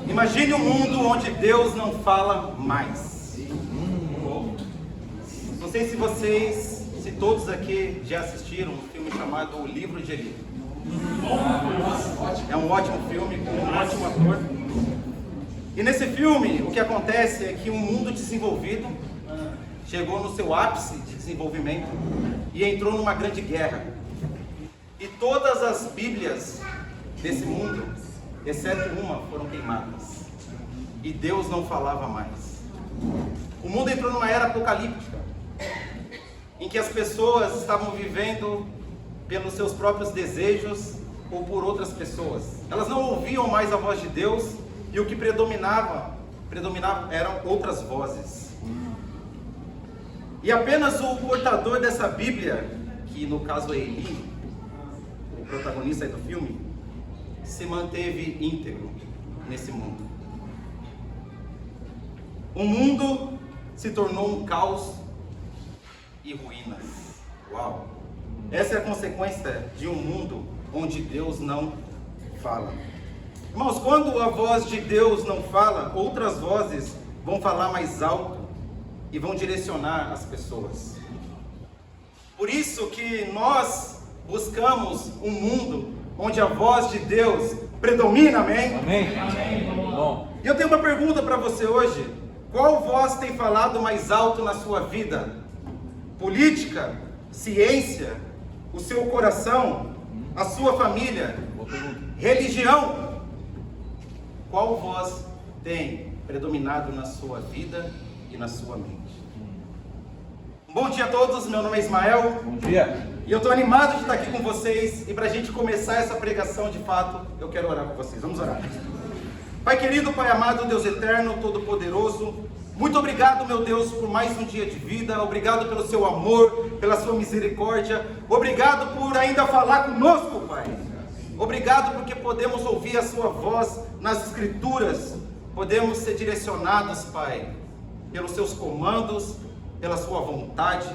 Imagine um mundo onde Deus não fala mais. Não sei se todos aqui já assistiram um filme chamado O Livro de Eli. É um ótimo filme, com um ótimo ator. E nesse filme, o que acontece é que um mundo desenvolvido chegou no seu ápice de desenvolvimento e entrou numa grande guerra. E todas as Bíblias desse mundo, exceto uma, foram queimadas. E Deus não falava mais. O mundo entrou numa era apocalíptica, em que as pessoas estavam vivendo pelos seus próprios desejos ou por outras pessoas. Elas não ouviam mais a voz de Deus e o que predominava eram outras vozes. E apenas o portador dessa Bíblia, que no caso é Eli, o protagonista do filme, se manteve íntegro nesse mundo. O mundo se tornou um caos e ruínas. Uau! Essa é a consequência de um mundo onde Deus não fala. Irmãos, quando a voz de Deus não fala, outras vozes vão falar mais alto e vão direcionar as pessoas. Por isso que nós buscamos um mundo onde a voz de Deus predomina, amém? Amém. Amém. Bom. E eu tenho uma pergunta para você hoje. Qual voz tem falado mais alto na sua vida? Política? Ciência? O seu coração? A sua família? Religião? Qual voz tem predominado na sua vida e na sua mente? Bom dia a todos, meu nome é Ismael. Bom dia. E eu estou animado de estar aqui com vocês. E para a gente começar essa pregação de fato, eu quero orar com vocês. Vamos orar. Pai querido, Pai amado, Deus eterno, todo-poderoso, muito obrigado, meu Deus, por mais um dia de vida. Obrigado pelo seu amor, pela sua misericórdia. Obrigado por ainda falar conosco, Pai. Obrigado porque podemos ouvir a sua voz nas Escrituras. Podemos ser direcionados, Pai, pelos seus comandos, pela sua vontade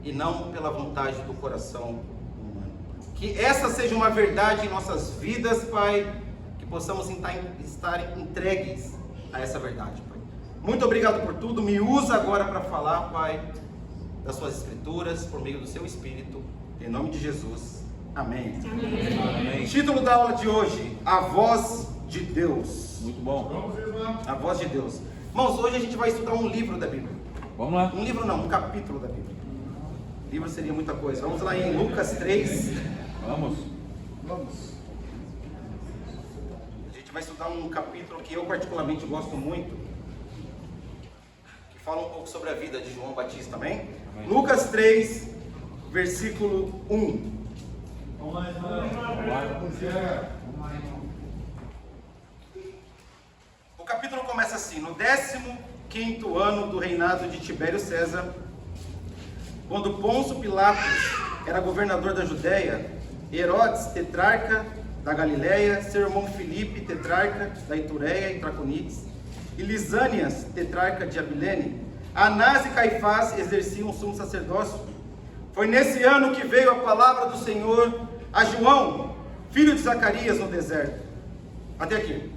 e não pela vontade do coração humano. Que essa seja uma verdade em nossas vidas, Pai, que possamos estar entregues a essa verdade, Pai. Muito obrigado por tudo. Me usa agora para falar, Pai, das suas Escrituras, por meio do seu Espírito, em nome de Jesus. Amém. Amém. Título da aula de hoje: A Voz de Deus. Muito bom. A Voz de Deus. Irmãos, hoje a gente vai estudar um livro da Bíblia. Vamos lá. Um livro não, um capítulo da Bíblia. Livro seria muita coisa. Vamos lá em Lucas 3. Vamos. A gente vai estudar um capítulo que eu particularmente gosto muito, que fala um pouco sobre a vida de João Batista, amém? Amém. Lucas 3, versículo 1. Vamos lá. O capítulo começa assim: no 15º ano do reinado de Tibério César, quando Pôncio Pilatos era governador da Judéia, Herodes, tetrarca da Galiléia, seu irmão Filipe, tetrarca da Itureia e Traconites, e Lisânias, tetrarca de Abilene, Anás e Caifás exerciam o sumo sacerdócio. Foi nesse ano que veio a palavra do Senhor a João, filho de Zacarias, no deserto. Até aqui.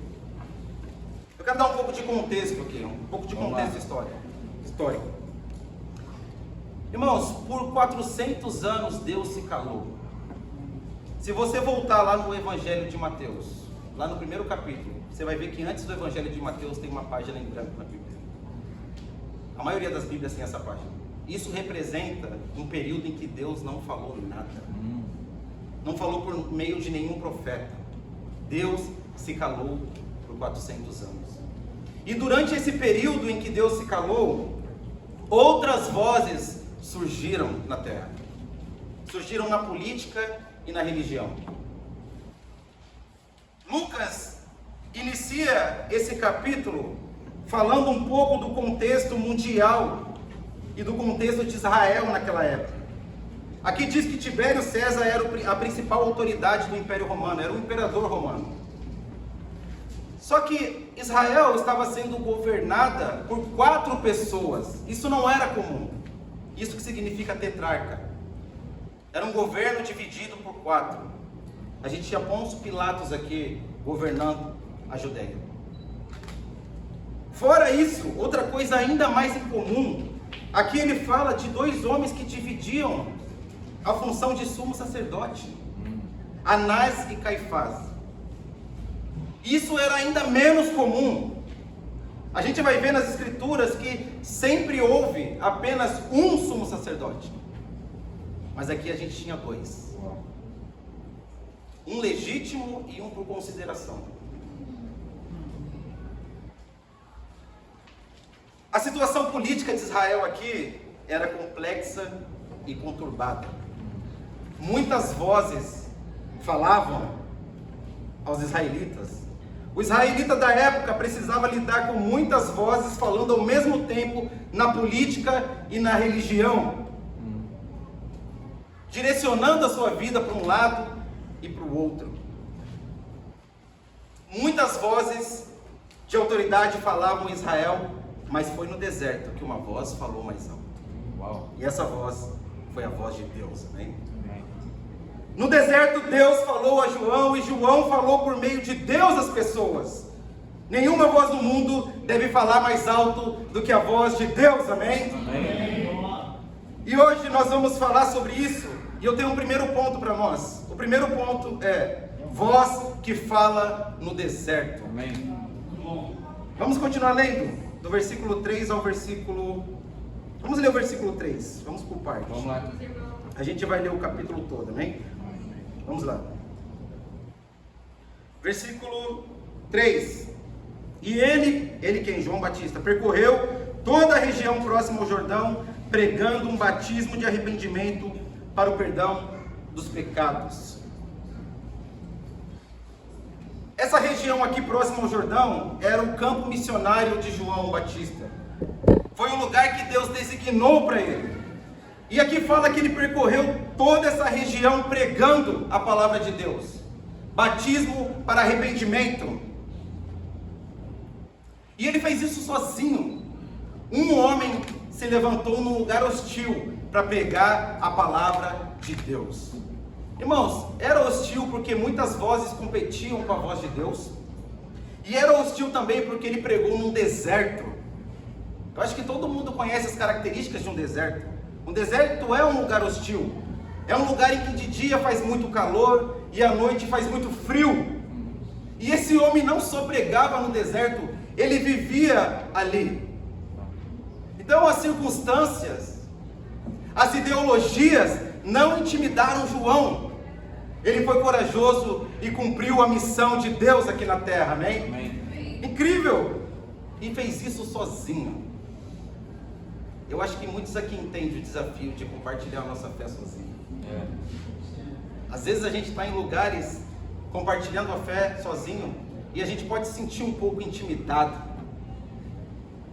Eu quero dar um pouco de contexto aqui, um pouco de contexto histórico. Irmãos, por 400 anos Deus se calou. Se você voltar lá no Evangelho de Mateus, lá no primeiro capítulo, você vai ver que antes do Evangelho de Mateus tem uma página em branco na Bíblia. A maioria das Bíblias tem essa página. Isso representa um período em que Deus não falou nada. Não falou por meio de nenhum profeta. Deus se calou por 400 anos. E durante esse período em que Deus se calou, outras vozes surgiram na terra. Surgiram na política e na religião. Lucas inicia esse capítulo falando um pouco do contexto mundial e do contexto de Israel naquela época. Aqui diz que Tibério César era a principal autoridade do Império Romano, era o imperador romano. Só que Israel estava sendo governada por 4 pessoas. Isso não era comum. Isso que significa tetrarca. Era um governo dividido por 4. a gente tinha Pôncio Pilatos aqui governando a Judéia. Fora isso, outra coisa ainda mais incomum, aqui ele fala de dois homens que dividiam a função de sumo sacerdote, Anás e Caifás. Isso era ainda menos comum. A gente vai ver nas escrituras que sempre houve apenas um sumo sacerdote, mas aqui a gente tinha dois, um legítimo e um por consideração. A situação política de Israel aqui era complexa e conturbada. Muitas vozes falavam aos israelitas. O israelita da época precisava lidar com muitas vozes falando ao mesmo tempo na política e na religião, direcionando a sua vida para um lado e para o outro. Muitas vozes de autoridade falavam em Israel, mas foi no deserto que uma voz falou mais alto. Uau. E essa voz foi a voz de Deus, amém? No deserto Deus falou a João e João falou por meio de Deus às pessoas. Nenhuma voz no mundo deve falar mais alto do que a voz de Deus, amém? Amém. E hoje nós vamos falar sobre isso. E eu tenho um primeiro ponto para nós. O primeiro ponto é voz que fala no deserto. Amém. Vamos continuar lendo do versículo 3 ao versículo... Vamos ler o versículo 3, vamos por partes. Vamos lá. A gente vai ler o capítulo todo, amém? Vamos lá. Versículo 3. E ele quem? João Batista, percorreu toda a região próxima ao Jordão, pregando um batismo de arrependimento para o perdão dos pecados. Essa região aqui próxima ao Jordão era o campo missionário de João Batista. Foi um lugar que Deus designou para ele. E aqui fala que ele percorreu toda essa região pregando a palavra de Deus. Batismo para arrependimento. E ele fez isso sozinho. Um homem se levantou num lugar hostil para pregar a palavra de Deus. Irmãos, era hostil porque muitas vozes competiam com a voz de Deus. E era hostil também porque ele pregou num deserto. Eu acho que todo mundo conhece as características de um deserto. Um deserto é um lugar hostil. É um lugar em que de dia faz muito calor e à noite faz muito frio. E esse homem não só pregava no deserto, ele vivia ali. Então as circunstâncias, as ideologias não intimidaram João. Ele foi corajoso e cumpriu a missão de Deus aqui na terra, amém? Amém. Incrível! E fez isso sozinho. Eu acho que muitos aqui entendem o desafio de compartilhar a nossa fé sozinho. Às vezes a gente está em lugares compartilhando a fé sozinho e a gente pode se sentir um pouco intimidado.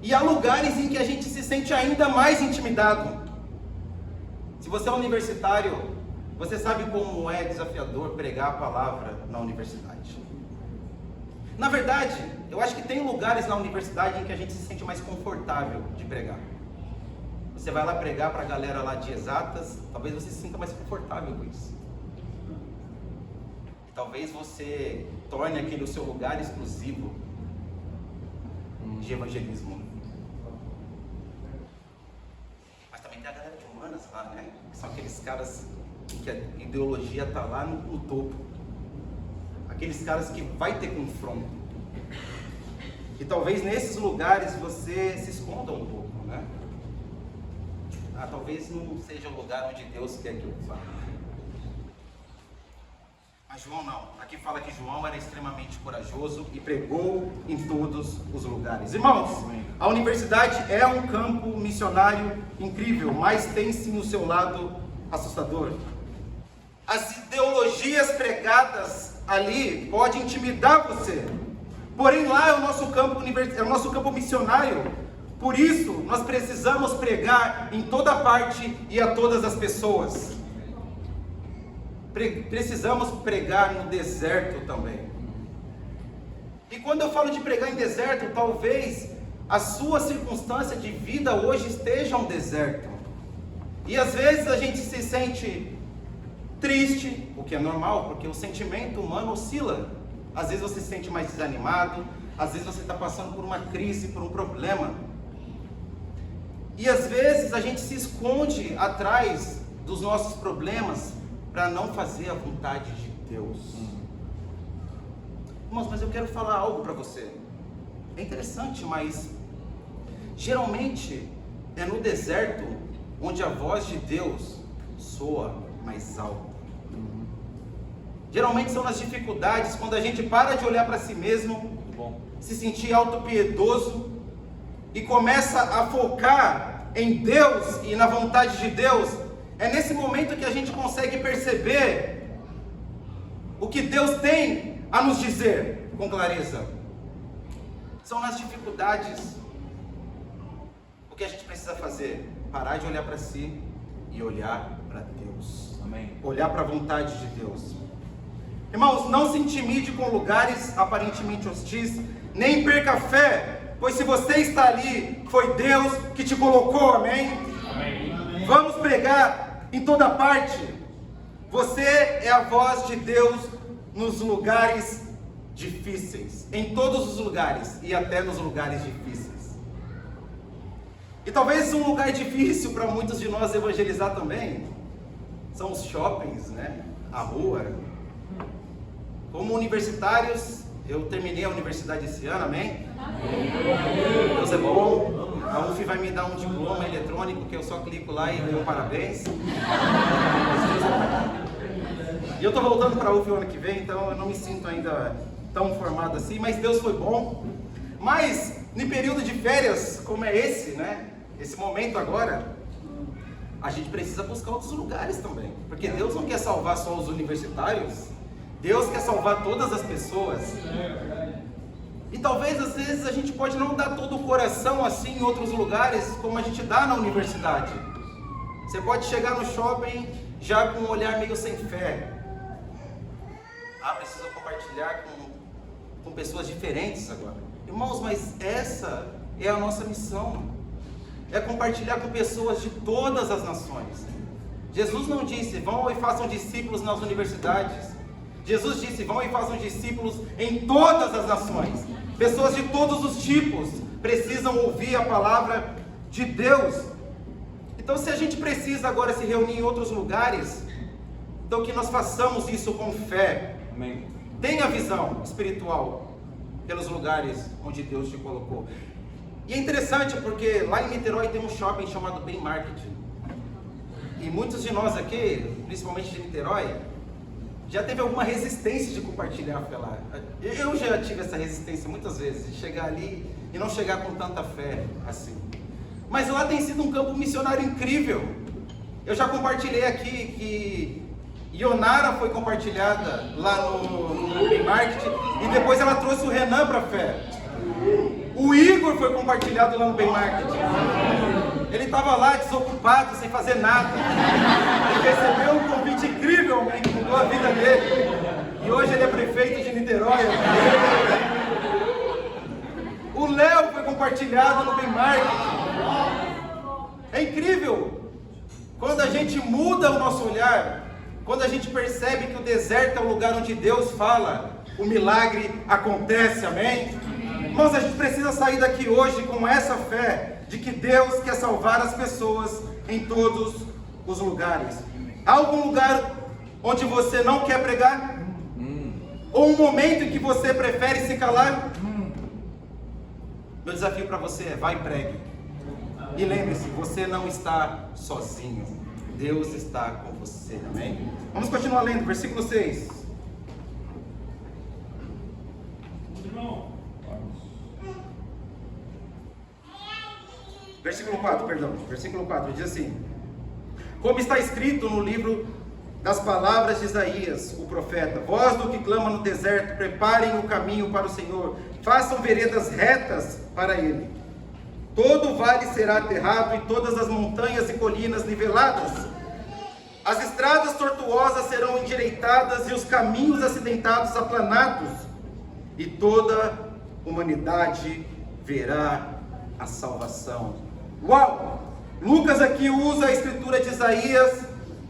E há lugares em que a gente se sente ainda mais intimidado. Se você é universitário, você sabe como é desafiador pregar a palavra na universidade. Na verdade, eu acho que tem lugares na universidade em que a gente se sente mais confortável de pregar. Você vai lá pregar para a galera lá de exatas, talvez você se sinta mais confortável com isso. Talvez você torne aquele o seu lugar exclusivo de evangelismo. Mas também tem a galera de humanas lá, né? Que são aqueles caras que a ideologia está lá no topo. Aqueles caras que vai ter confronto. E talvez nesses lugares você se esconda um pouco, né? Talvez não seja o lugar onde Deus quer que eu fale. Mas João não. Aqui fala que João era extremamente corajoso e pregou em todos os lugares. Irmãos, a universidade é um campo missionário incrível, mas tem sim o seu lado assustador. As ideologias pregadas ali podem intimidar você. Porém lá é o nosso campo missionário. Por isso, nós precisamos pregar em toda parte e a todas as pessoas. Precisamos pregar no deserto também. E quando eu falo de pregar em deserto, talvez a sua circunstância de vida hoje esteja um deserto. E às vezes a gente se sente triste, o que é normal, porque o sentimento humano oscila. Às vezes você se sente mais desanimado, às vezes você está passando por uma crise, por um problema. E às vezes a gente se esconde atrás dos nossos problemas para não fazer a vontade de Deus. Irmãos, mas eu quero falar algo para você. É interessante, mas geralmente é no deserto onde a voz de Deus soa mais alta. Geralmente são nas dificuldades, quando a gente para de olhar para si mesmo, se sentir autopiedoso e começa a focar em Deus e na vontade de Deus. É nesse momento que a gente consegue perceber o que Deus tem a nos dizer com clareza. São nas dificuldades. O que a gente precisa fazer? Parar de olhar para si e olhar para Deus. Amém. Olhar para a vontade de Deus. Irmãos, não se intimide com lugares aparentemente hostis, nem perca a fé, pois se você está ali, foi Deus que te colocou, amém? Amém. Vamos pregar em toda parte. Você é a voz de Deus nos lugares difíceis, em todos os lugares e até nos lugares difíceis. E talvez um lugar difícil para muitos de nós evangelizar também são os shoppings, né? A rua. Como universitários, eu terminei a universidade esse ano, amém? Deus é bom. A UF vai me dar um diploma eletrônico que eu só clico lá e dou parabéns. E eu estou voltando para a UF o ano que vem, então eu não me sinto ainda tão formado assim, mas Deus foi bom. Mas, em período de férias, como é esse, né? Esse momento agora, a gente precisa buscar outros lugares também. Porque Deus não quer salvar só os universitários. Deus quer salvar todas as pessoas. E talvez às vezes a gente pode não dar todo o coração assim em outros lugares como a gente dá na universidade. Você pode chegar no shopping já com um olhar meio sem fé. Preciso compartilhar com pessoas diferentes agora. Irmãos, mas essa é a nossa missão. É compartilhar com pessoas de todas as nações. Jesus não disse, vão e façam discípulos nas universidades. Jesus disse, vão e façam discípulos em todas as nações. Pessoas de todos os tipos precisam ouvir a palavra de Deus. Então, se a gente precisa agora se reunir em outros lugares, então que nós façamos isso com fé. Amém. Tenha visão espiritual pelos lugares onde Deus te colocou. E é interessante porque lá em Niterói tem um shopping chamado Bem Marketing. E muitos de nós aqui, principalmente de Niterói, já teve alguma resistência de compartilhar a fé lá. Eu já tive essa resistência muitas vezes, de chegar ali e não chegar com tanta fé assim. Mas lá tem sido um campo missionário incrível. Eu já compartilhei aqui que Ionara foi compartilhada lá no Bem Marketing e depois ela trouxe o Renan para a fé. O Igor foi compartilhado lá no Bem Marketing. Ele estava lá desocupado, sem fazer nada. Ele recebeu um convite incrível, que mudou a vida dele. E hoje ele é prefeito de Niterói. O Léo foi compartilhado no Bem Marketing. É incrível. Quando a gente muda o nosso olhar, quando a gente percebe que o deserto é o lugar onde Deus fala, o milagre acontece, amém? Irmãos, a gente precisa sair daqui hoje com essa fé de que Deus quer salvar as pessoas em todos os lugares. Há algum lugar onde você não quer pregar? Ou um momento em que você prefere se calar? Meu desafio para você é: vai e pregue. E lembre-se, você não está sozinho. Deus está com você, amém? Vamos continuar lendo, versículo 6. Versículo 4, perdão. Versículo 4 diz assim: como está escrito no livro das palavras de Isaías, o profeta: voz do que clama no deserto, preparem o caminho para o Senhor, façam veredas retas para Ele. Todo vale será aterrado e todas as montanhas e colinas niveladas. As estradas tortuosas serão endireitadas e os caminhos acidentados aplanados. E toda a humanidade verá a salvação. Uau! Lucas aqui usa a escritura de Isaías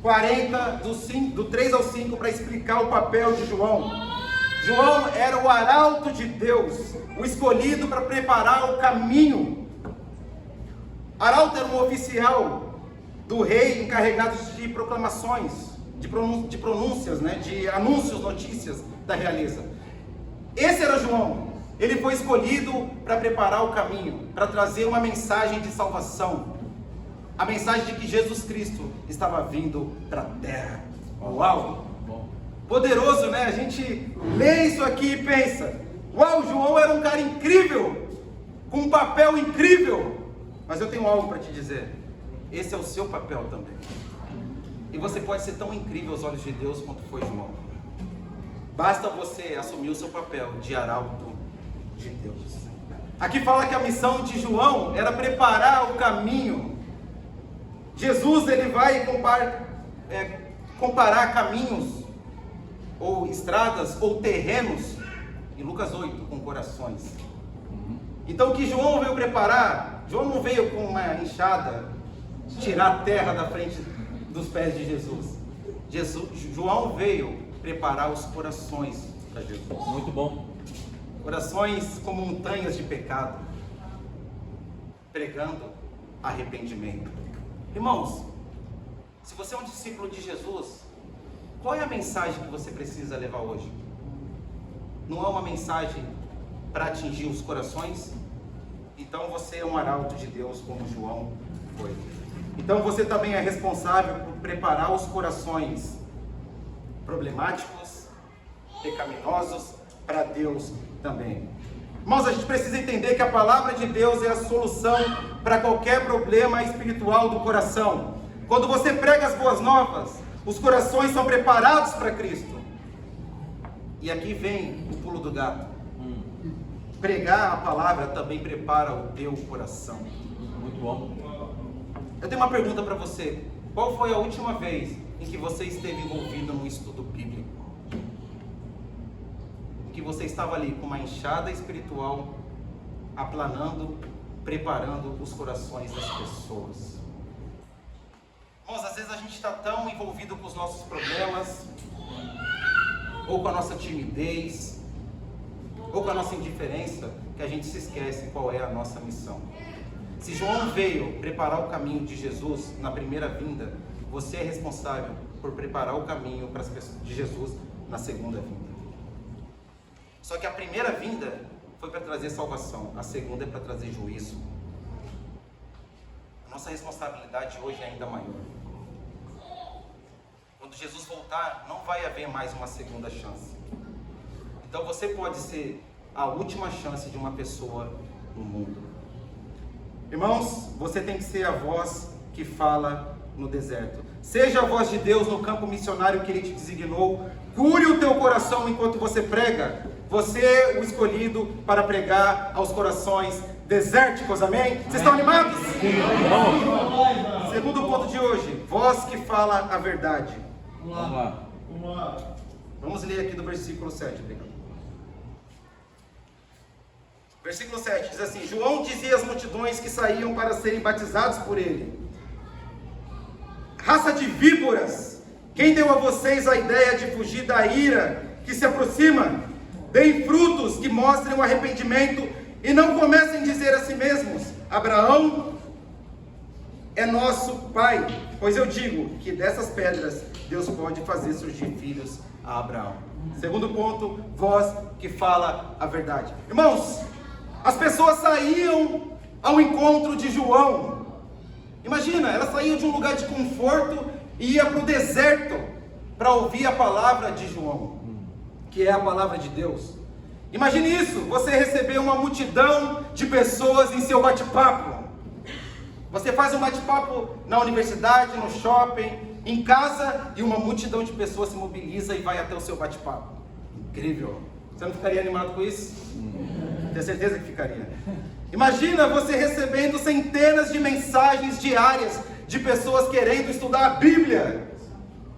40, do 3 ao 5, para explicar o papel de João. João era o arauto de Deus, o escolhido para preparar o caminho. Arauto era um oficial do rei encarregado de proclamações, de pronúncias, né, de anúncios, notícias da realeza. Esse era João. Ele foi escolhido para preparar o caminho, para trazer uma mensagem de salvação. A mensagem de que Jesus Cristo estava vindo para a terra. Uau! Poderoso, né? A gente lê isso aqui e pensa: uau, João era um cara incrível, com um papel incrível. Mas eu tenho algo para te dizer. Esse é o seu papel também. E você pode ser tão incrível aos olhos de Deus quanto foi João. Basta você assumir o seu papel de arauto de Deus. Aqui fala que a missão de João era preparar o caminho. Jesus, ele vai comparar caminhos, ou estradas, ou terrenos, em Lucas 8, com corações. Então o que João veio preparar, João não veio com uma enxada tirar a terra da frente dos pés de Jesus. João veio preparar os corações para Jesus. Muito bom. Corações como montanhas de pecado, pregando arrependimento. Irmãos, se você é um discípulo de Jesus, qual é a mensagem que você precisa levar hoje? Não é uma mensagem para atingir os corações? Então você é um arauto de Deus, como João foi. Então você também é responsável por preparar os corações problemáticos, pecaminosos, para Deus também. Irmãos, a gente precisa entender que a palavra de Deus é a solução para qualquer problema espiritual do coração. Quando você prega as boas novas, os corações são preparados para Cristo. E aqui vem o pulo do gato. Pregar a palavra também prepara o teu coração. Muito bom. Eu tenho uma pergunta para você. Qual foi a última vez em que você esteve envolvido num estudo bíblico? Em que você estava ali com uma enxada espiritual, aplanando, preparando os corações das pessoas. Irmãos, às vezes a gente está tão envolvido com os nossos problemas, ou com a nossa timidez, ou com a nossa indiferença, que a gente se esquece qual é a nossa missão. Se João veio preparar o caminho de Jesus na primeira vinda, você é responsável por preparar o caminho para as pessoas de Jesus na segunda vinda. Só que a primeira vinda foi para trazer salvação, a segunda é para trazer juízo. A nossa responsabilidade hoje é ainda maior. Quando Jesus voltar, não vai haver mais uma segunda chance. Então você pode ser a última chance de uma pessoa no mundo. Irmãos, você tem que ser a voz que fala no deserto. Seja a voz de Deus no campo missionário que Ele te designou. Cure o teu coração enquanto você prega. Você é o escolhido para pregar aos corações desérticos, amém? Vocês estão animados? Segundo ponto de hoje, voz que fala a verdade. Vamos lá. Vamos ler aqui do versículo 7, obrigado. Versículo 7 diz assim: João dizia às multidões que saíam para serem batizados por ele: raça de víboras, quem deu a vocês a ideia de fugir da ira que se aproxima? Deem frutos que mostrem o arrependimento e não comecem a dizer a si mesmos: Abraão é nosso pai. Pois eu digo que dessas pedras Deus pode fazer surgir filhos a Abraão. Segundo ponto, voz que fala a verdade. Irmãos, as pessoas saíam ao encontro de João. Imagina, elas saíam de um lugar de conforto e iam para o deserto para ouvir a palavra de João, que é a palavra de Deus. Imagine isso, você receber uma multidão de pessoas em seu bate-papo. Você faz um bate-papo na universidade, no shopping, em casa, e uma multidão de pessoas se mobiliza e vai até o seu bate-papo. Incrível. Você não ficaria animado com isso? Tenho certeza que ficaria. Imagina você recebendo centenas de mensagens diárias de pessoas querendo estudar a Bíblia.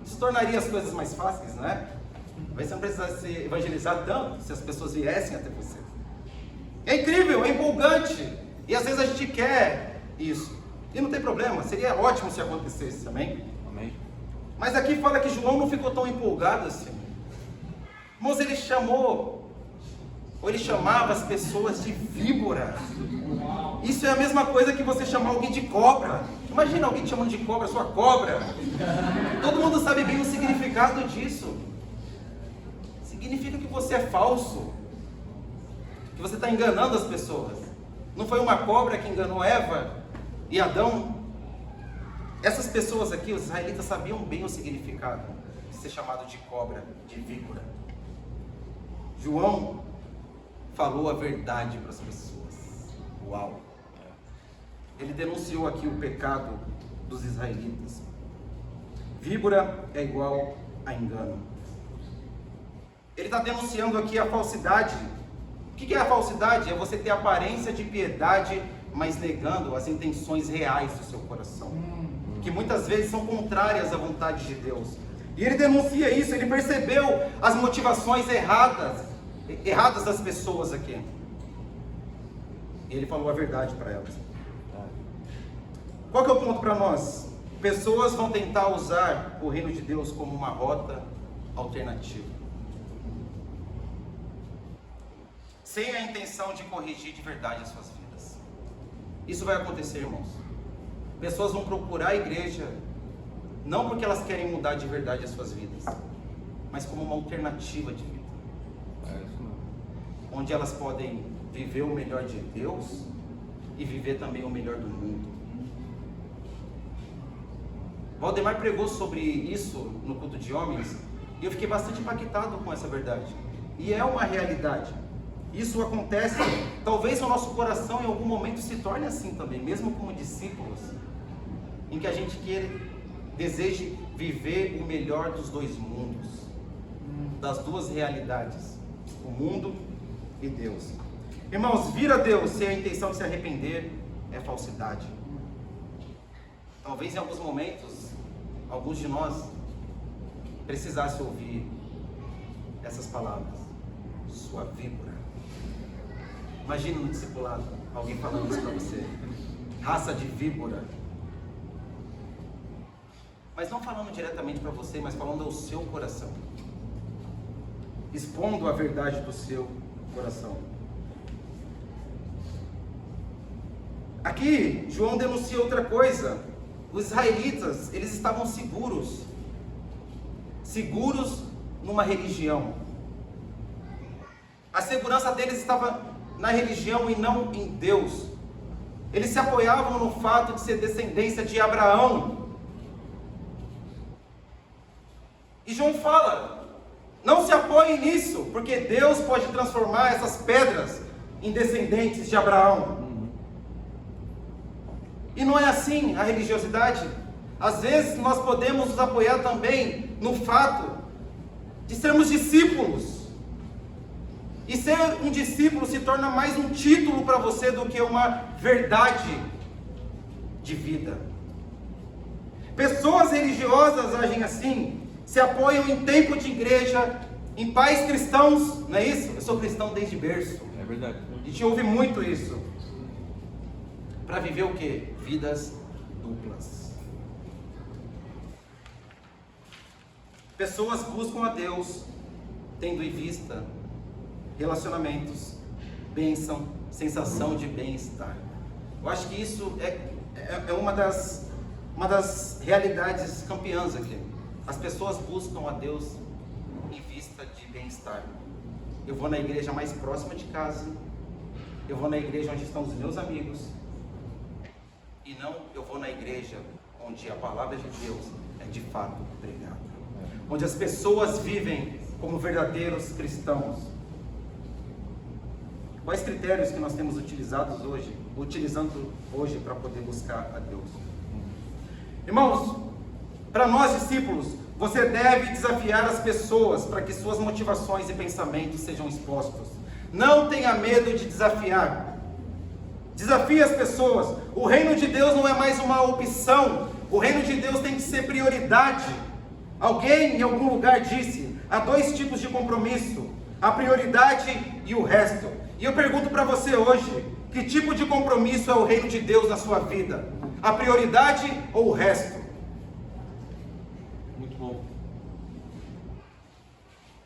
Isso tornaria as coisas mais fáceis, né? Talvez você não precisasse se evangelizar tanto se as pessoas viessem até você. É incrível, é empolgante. E às vezes a gente quer isso. E não tem problema, seria ótimo se acontecesse também. Amém. Mas aqui fala que João não ficou tão empolgado assim. Irmãos, ele chamava as pessoas de víbora. Isso é a mesma coisa que você chamar alguém de cobra. Imagina alguém te chamando de cobra, sua cobra. Todo mundo sabe bem o significado disso. Significa que você é falso, que você está enganando as pessoas. Não foi uma cobra que enganou Eva e Adão? Essas pessoas aqui, os israelitas, sabiam bem o significado de ser chamado de cobra, de víbora. João falou a verdade para as pessoas. Uau! Ele denunciou aqui o pecado dos israelitas. Víbora é igual a engano. Ele está denunciando aqui a falsidade. O que é a falsidade? É você ter aparência de piedade, mas negando as intenções reais do seu coração, que muitas vezes são contrárias à vontade de Deus. E ele denuncia isso, ele percebeu as motivações erradas das pessoas aqui. E ele falou a verdade para elas. Qual que é o ponto para nós? Pessoas vão tentar usar o reino de Deus como uma rota alternativa, sem a intenção de corrigir de verdade as suas vidas. Isso vai acontecer, irmãos. Pessoas vão procurar a igreja, não porque elas querem mudar de verdade as suas vidas, mas como uma alternativa de vida, onde elas podem viver o melhor de Deus e viver também o melhor do mundo. Valdemar pregou sobre isso no culto de homens, e eu fiquei bastante impactado com essa verdade. E é uma realidade. Isso acontece, talvez o nosso coração em algum momento se torne assim também, mesmo como discípulos, em que a gente deseje viver o melhor dos dois mundos, das duas realidades, o mundo e Deus. Irmãos, vir a Deus sem a intenção de se arrepender é falsidade. Talvez em alguns momentos, alguns de nós precisassem ouvir essas palavras: sua víbora. Imagina no discipulado, alguém falando isso para você: raça de víbora. Mas não falando diretamente para você, mas falando ao seu coração, expondo a verdade do seu coração. Aqui, João denuncia outra coisa. Os israelitas, eles estavam seguros numa religião. A segurança deles estava na religião e não em Deus. Eles se apoiavam no fato de ser descendência de Abraão. E João fala: não se apoiem nisso, porque Deus pode transformar essas pedras em descendentes de Abraão. E não é assim a religiosidade. Às vezes nós podemos nos apoiar também no fato de sermos discípulos. E ser um discípulo se torna mais um título para você do que uma verdade de vida. Pessoas religiosas agem assim, se apoiam em tempo de igreja, em pais cristãos, não é isso? Eu sou cristão desde berço. É verdade. A gente ouve muito isso. Para viver o quê? Vidas duplas. Pessoas buscam a Deus tendo em vista relacionamentos, bênção, sensação de bem-estar. Eu acho que isso é uma das realidades campeãs aqui. As pessoas buscam a Deus em vista de bem-estar. Eu vou na igreja mais próxima de casa, eu vou na igreja onde estão os meus amigos, e não eu vou na igreja onde a palavra de Deus é de fato pregada, onde as pessoas vivem como verdadeiros cristãos. Quais critérios que nós temos utilizando hoje para poder buscar a Deus? Irmãos, para nós discípulos, você deve desafiar as pessoas para que suas motivações e pensamentos sejam expostos. Não tenha medo de desafiar. Desafie as pessoas. O reino de Deus não é mais uma opção. O reino de Deus tem que ser prioridade. Alguém em algum lugar disse: há dois tipos de compromisso: a prioridade e o resto. E eu pergunto para você hoje: que tipo de compromisso é o reino de Deus na sua vida? A prioridade ou o resto? Muito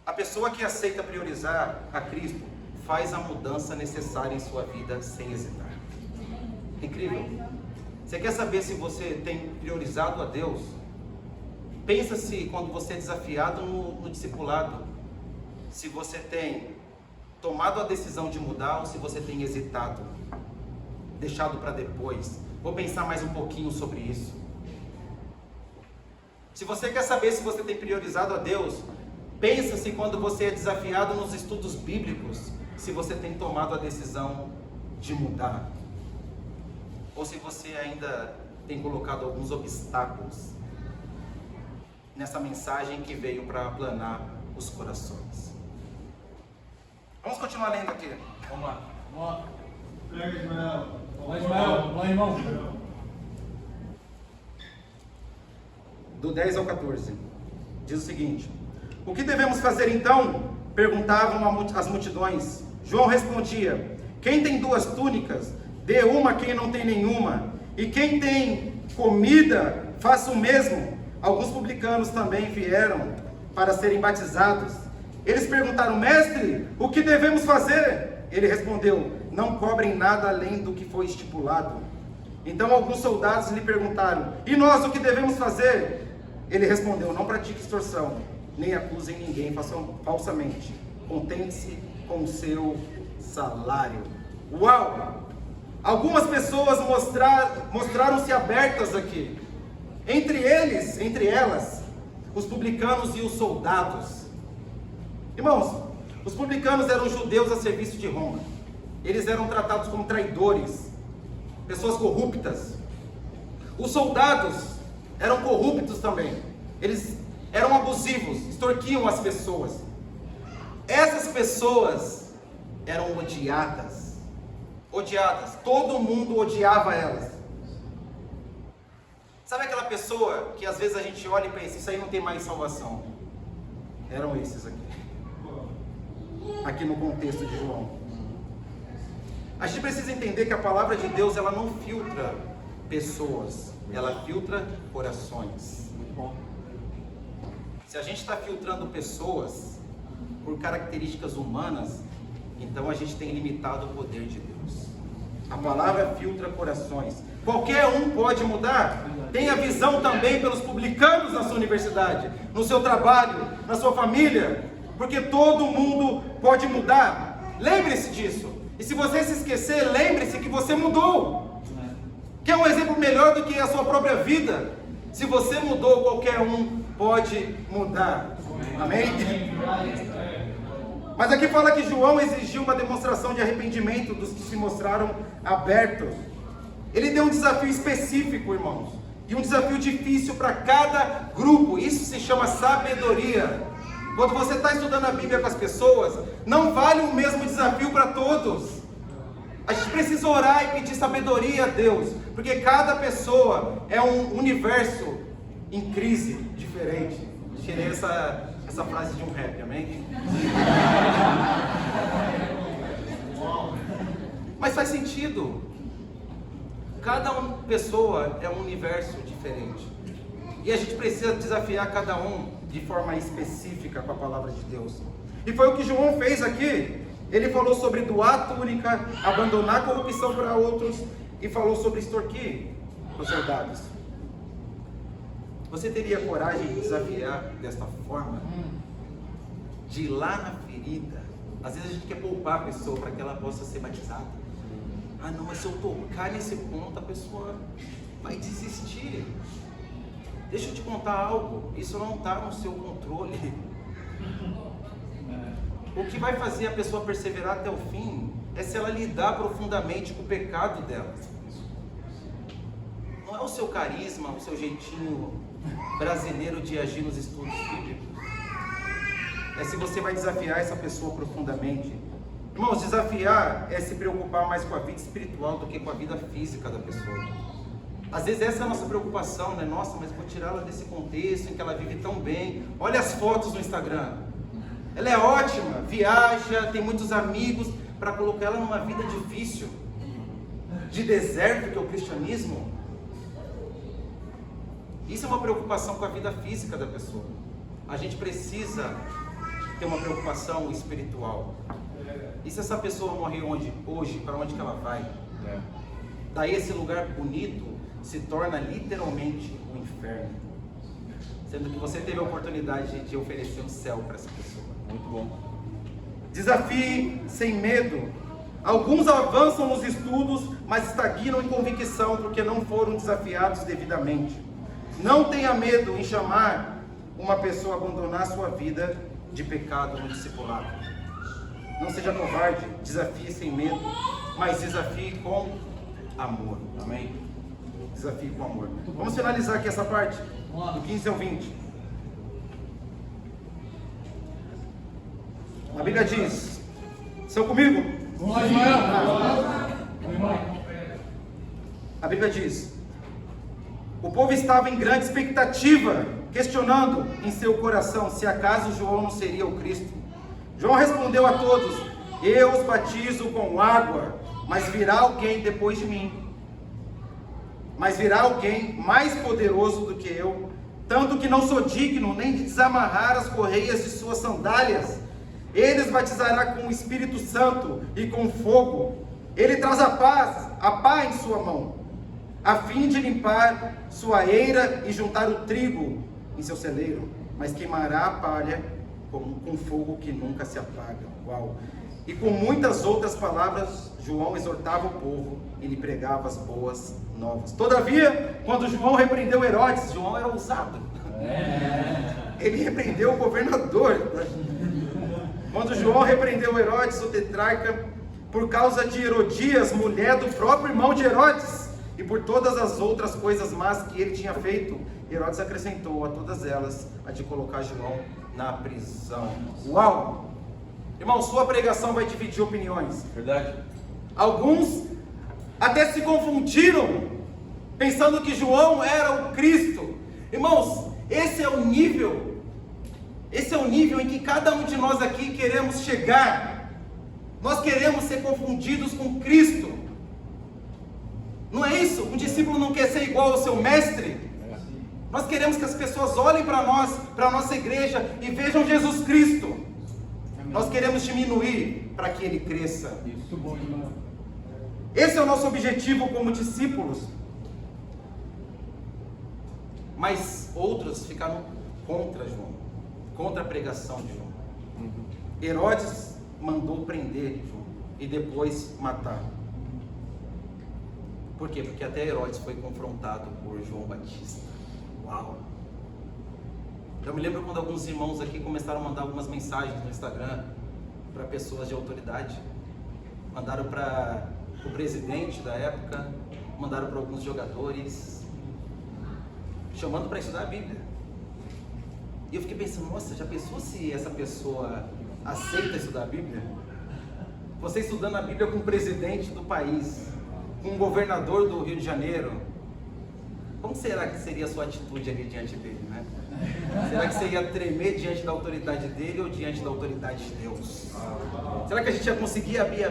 A pessoa que aceita priorizar a Cristo faz a mudança necessária em sua vida sem hesitar. Incrível. Você quer saber se você tem priorizado a Deus? Pensa se quando você é desafiado no discipulado, se você tem tomado a decisão de mudar ou se você tem hesitado, deixado para depois. Vou pensar mais um pouquinho sobre isso. Se você quer saber se você tem priorizado a Deus, pensa se quando você é desafiado nos estudos bíblicos, se você tem tomado a decisão de mudar. Ou se você ainda tem colocado alguns obstáculos nessa mensagem que veio para aplanar os corações. Vamos continuar lendo aqui. Vamos lá. Vamos lá. Pega, Ismael. Vamos lá, Ismael. Vamos lá, irmão. Do 10 ao 14. Diz o seguinte: o que devemos fazer então? Perguntavam as multidões. João respondia: quem tem 2 túnicas, dê uma a quem não tem nenhuma. E quem tem comida, faça o mesmo. Alguns publicanos também vieram para serem batizados. Eles perguntaram: mestre, o que devemos fazer? Ele respondeu: não cobrem nada além do que foi estipulado. Então alguns soldados lhe perguntaram: e nós o que devemos fazer? Ele respondeu: não pratique extorsão, nem acusem ninguém falsamente. Contente-se com o seu salário. Uau! Algumas pessoas mostraram-se abertas aqui. Entre elas, os publicanos e os soldados. Irmãos, os publicanos eram judeus a serviço de Roma. Eles eram tratados como traidores, pessoas corruptas. Os soldados eram corruptos também. Eles eram abusivos, extorquiam as pessoas. Essas pessoas eram odiadas. Odiadas. Todo mundo odiava elas. Sabe aquela pessoa que às vezes a gente olha e pensa: isso aí não tem mais salvação? Eram esses aqui. Aqui no contexto de João. A gente precisa entender que a palavra de Deus, ela não filtra pessoas, ela filtra corações. Muito bom. Se a gente está filtrando pessoas por características humanas, então a gente tem limitado o poder de Deus. A palavra filtra corações. Qualquer um pode mudar. Tenha visão também pelos publicanos na sua universidade, no seu trabalho, na sua família, porque todo mundo pode mudar. Lembre-se disso. E se você se esquecer, lembre-se que você mudou. Quer um exemplo melhor do que a sua própria vida? Se você mudou, qualquer um pode mudar. Amém? Mas aqui fala que João exigiu uma demonstração de arrependimento dos que se mostraram abertos. Ele deu um desafio específico, irmãos, e um desafio difícil para cada grupo. Isso se chama sabedoria. Quando você está estudando a Bíblia com as pessoas, não vale o mesmo desafio para todos. A gente precisa orar e pedir sabedoria a Deus, porque cada pessoa é um universo em crise diferente. Tirei essa frase de um rap, amém? Mas faz sentido. Cada pessoa é um universo diferente. E a gente precisa desafiar cada um de forma específica com a palavra de Deus. E foi o que João fez aqui. Ele falou sobre doar túnica, abandonar a corrupção para outros, e falou sobre extorquir os soldados. Você teria coragem de desafiar desta forma? De ir lá na ferida? Às vezes a gente quer poupar a pessoa para que ela possa ser batizada. Ah não, mas se eu tocar nesse ponto, a pessoa vai desistir. Deixa eu te contar algo, isso não está no seu controle. O que vai fazer a pessoa perseverar até o fim é se ela lidar profundamente com o pecado dela. Não é o seu carisma, o seu jeitinho brasileiro de agir nos estudos bíblicos. É se você vai desafiar essa pessoa profundamente. Irmãos, desafiar é se preocupar mais com a vida espiritual do que com a vida física da pessoa. Às vezes essa é a nossa preocupação, né? Nossa, mas vou tirá-la desse contexto em que ela vive tão bem. Olha as fotos no Instagram. Ela é ótima, viaja, tem muitos amigos, para colocar ela numa vida difícil, de deserto, que é o cristianismo. Isso é uma preocupação com a vida física da pessoa. A gente precisa tem uma preocupação espiritual. E se essa pessoa morrer hoje, para onde que ela vai? Daí esse lugar bonito se torna literalmente um inferno. Sendo que você teve a oportunidade de oferecer um céu para essa pessoa. Muito bom. Desafie sem medo. Alguns avançam nos estudos, mas estagnam em convicção porque não foram desafiados devidamente. Não tenha medo em chamar uma pessoa a abandonar sua vida de pecado no discipulado. Não seja covarde, desafie sem medo, mas desafie com amor. Amém? Desafie com amor. Vamos finalizar aqui essa parte, do 15 ao 20. A Bíblia diz, estão comigo? Vamos lá, Ismael. A Bíblia diz, o povo estava em grande expectativa, questionando em seu coração se acaso João não seria o Cristo. João respondeu a todos, eu os batizo com água, mas virá alguém depois de mim. Mas virá alguém mais poderoso do que eu, tanto que não sou digno nem de desamarrar as correias de suas sandálias. Ele os batizará com o Espírito Santo e com fogo. Ele traz a pá em sua mão, a fim de limpar sua eira e juntar o trigo em seu celeiro, mas queimará a palha com fogo que nunca se apaga. Uau! E com muitas outras palavras, João exortava o povo e lhe pregava as boas novas. Todavia, quando João repreendeu Herodes, João era ousado. Ele repreendeu o governador. Quando João repreendeu Herodes, o tetrarca, por causa de Herodias, mulher do próprio irmão de Herodes, e por todas as outras coisas más que ele tinha feito, Herodes acrescentou a todas elas a de colocar João na prisão. Uau! Irmão, sua pregação vai dividir opiniões. Verdade. Alguns até se confundiram, pensando que João era o Cristo. Irmãos, esse é o nível em que cada um de nós aqui queremos chegar. Nós queremos ser confundidos com Cristo. Não é isso? Um discípulo não quer ser igual ao seu mestre. Nós queremos que as pessoas olhem para nós, para a nossa igreja e vejam Jesus Cristo. Nós queremos diminuir para que Ele cresça. Isso, bom, irmão. Esse é o nosso objetivo como discípulos. Mas outros ficaram contra João, contra a pregação de João. Herodes mandou prender João e depois matar. Por quê? Porque até Herodes foi confrontado por João Batista. Uau! Eu me lembro quando alguns irmãos aqui começaram a mandar algumas mensagens no Instagram para pessoas de autoridade. Mandaram para o presidente da época, mandaram para alguns jogadores, chamando para estudar a Bíblia. E eu fiquei pensando, nossa, já pensou se essa pessoa aceita estudar a Bíblia? Você estudando a Bíblia com o presidente do país, com o governador do Rio de Janeiro, como será que seria a sua atitude ali diante dele, né? Será que você ia tremer diante da autoridade dele ou diante da autoridade de Deus? Será que a gente ia conseguir abrir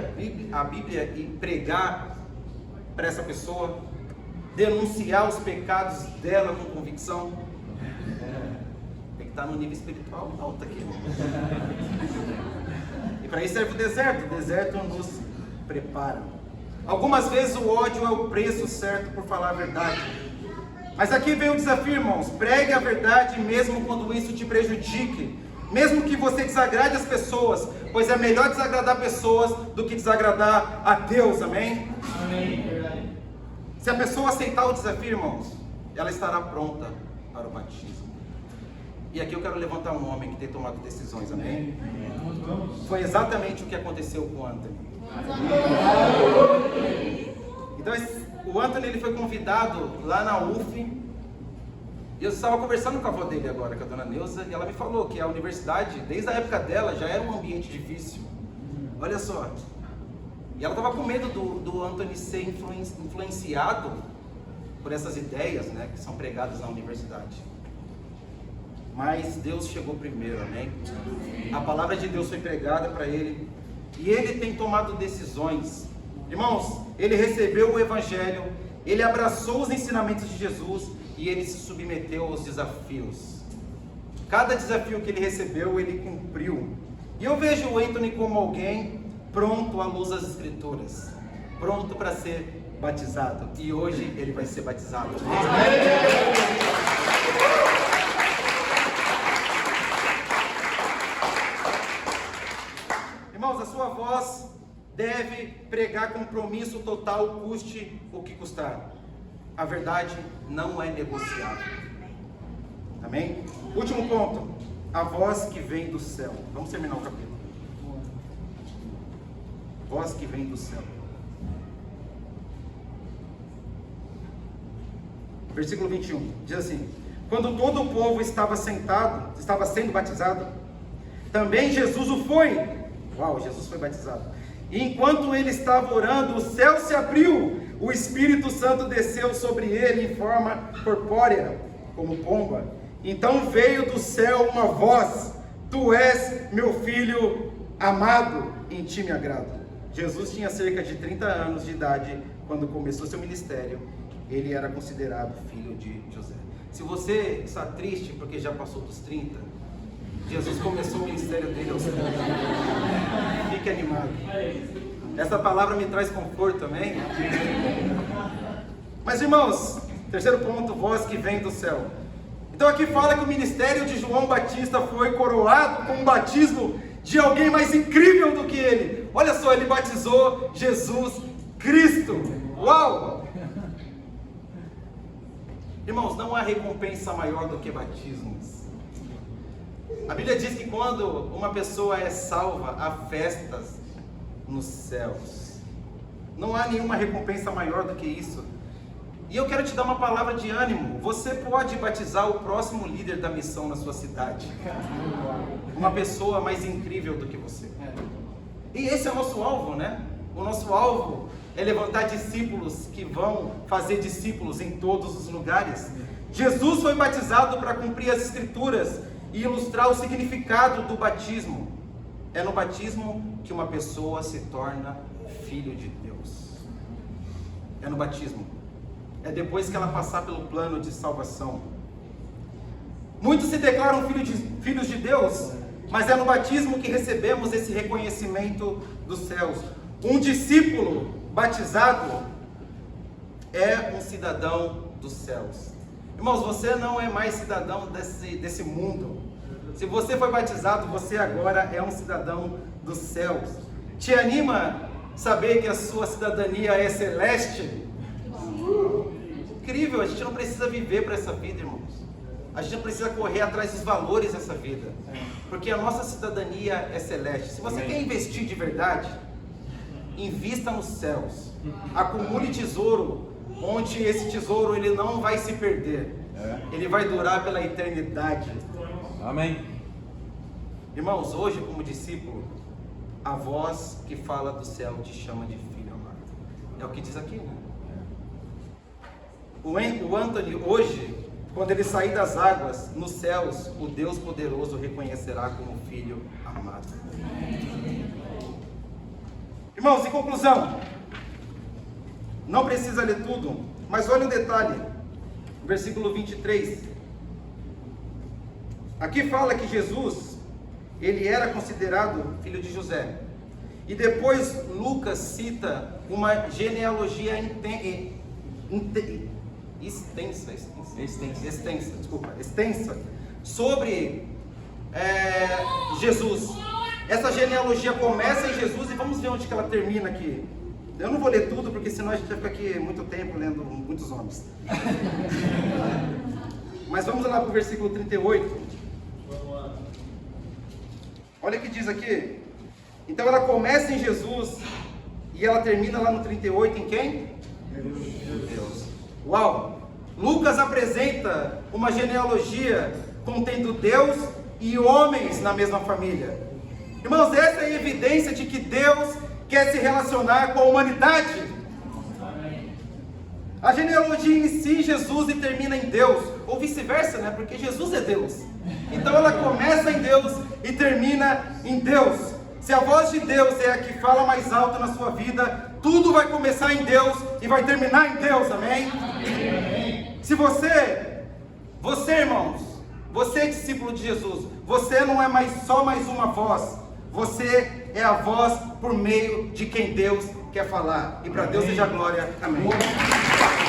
a Bíblia e pregar para essa pessoa? Denunciar os pecados dela com convicção? Tem que estar no nível espiritual alto aqui. E para isso serve o deserto nos prepara. Algumas vezes o ódio é o preço certo por falar a verdade. Mas aqui vem o desafio, irmãos. Pregue a verdade mesmo quando isso te prejudique. Mesmo que você desagrade as pessoas, pois é melhor desagradar pessoas do que desagradar a Deus, amém? Amém. Se a pessoa aceitar o desafio, irmãos, ela estará pronta para o batismo. E aqui eu quero levantar um homem que tem tomado decisões, amém? Foi exatamente o que aconteceu com o Anthony. Então o Anthony ele foi convidado lá na UF, e eu estava conversando com a avó dele agora, com a dona Neuza, e ela me falou que a universidade, desde a época dela, já era um ambiente difícil. Olha só. E ela estava com medo do Anthony ser influenciado por essas ideias, né, que são pregadas na universidade. Mas Deus chegou primeiro, amém? A palavra de Deus foi pregada para ele, e ele tem tomado decisões. Irmãos, ele recebeu o Evangelho, ele abraçou os ensinamentos de Jesus e ele se submeteu aos desafios. Cada desafio que ele recebeu, ele cumpriu. E eu vejo o Anthony como alguém pronto à luz das Escrituras, pronto para ser batizado. E hoje ele vai ser batizado. Irmãos, a sua voz deve pregar compromisso total, custe o que custar. A verdade não é negociável. Amém? Último ponto. A voz que vem do céu. Vamos terminar o capítulo. Voz que vem do céu. Versículo 21. Diz assim: quando todo o povo estava sendo batizado, também Jesus o foi. Uau, Jesus foi batizado. E enquanto ele estava orando, o céu se abriu. O Espírito Santo desceu sobre ele em forma corpórea, como pomba. Então veio do céu uma voz: tu és meu filho amado, em ti me agrado. Jesus tinha cerca de 30 anos de idade quando começou seu ministério. Ele era considerado filho de José. Se você está triste porque já passou dos 30, Jesus começou o ministério dele aos 30. Fique animado. Essa palavra me traz conforto, amém? Mas irmãos, terceiro ponto, voz que vem do céu. Então aqui fala que o ministério de João Batista foi coroado com um batismo de alguém mais incrível do que ele. Olha só, ele batizou Jesus Cristo. Uau! Irmãos, não há recompensa maior do que batismos. A Bíblia diz que quando uma pessoa é salva, há festas nos céus. Não há nenhuma recompensa maior do que isso. E eu quero te dar uma palavra de ânimo. Você pode batizar o próximo líder da missão na sua cidade. Uma pessoa mais incrível do que você. E esse é o nosso alvo, né? O nosso alvo é levantar discípulos que vão fazer discípulos em todos os lugares. Jesus foi batizado para cumprir as Escrituras e ilustrar o significado do batismo. É no batismo que uma pessoa se torna filho de Deus. É no batismo. É depois que ela passar pelo plano de salvação. Muitos se declaram filhos de Deus, mas é no batismo que recebemos esse reconhecimento dos céus. Um discípulo batizado é um cidadão dos céus. Irmãos, você não é mais cidadão desse mundo. Se você foi batizado, você agora é um cidadão dos céus. Te anima saber que a sua cidadania é celeste? Incrível, a gente não precisa viver para essa vida, irmãos. A gente não precisa correr atrás dos valores dessa vida, porque a nossa cidadania é celeste. Se você quer investir de verdade, invista nos céus. Acumule tesouro, onde esse tesouro ele não vai se perder. Ele vai durar pela eternidade. Amém. Irmãos, hoje como discípulo, a voz que fala do céu te chama de filho amado. É o que diz aqui, né? O Anthony hoje, quando ele sair das águas, nos céus, o Deus poderoso reconhecerá como filho amado. Irmãos, em conclusão, não precisa ler tudo, mas olha um detalhe, versículo 23. Aqui fala que Jesus, ele era considerado filho de José. E depois Lucas cita uma genealogia extensa sobre Jesus. Essa genealogia começa em Jesus e vamos ver onde que ela termina aqui. Eu não vou ler tudo porque senão a gente vai ficar aqui muito tempo lendo muitos nomes. Mas vamos lá para o versículo 38. Olha o que diz aqui. Então ela começa em Jesus e ela termina lá no 38 em quem? Deus. Uau! Lucas apresenta uma genealogia contendo Deus e homens na mesma família. Irmãos, essa é a evidência de que Deus quer se relacionar com a humanidade. A genealogia inicia em Jesus e termina em Deus, ou vice-versa, né? Porque Jesus é Deus. Então ela começa em Deus e termina em Deus. Se a voz de Deus é a que fala mais alto na sua vida, tudo vai começar em Deus e vai terminar em Deus, amém? Se você irmãos, você é discípulo de Jesus, você não é só mais uma voz, Você é a voz por meio de quem Deus quer falar. E para Deus seja a glória. Amém.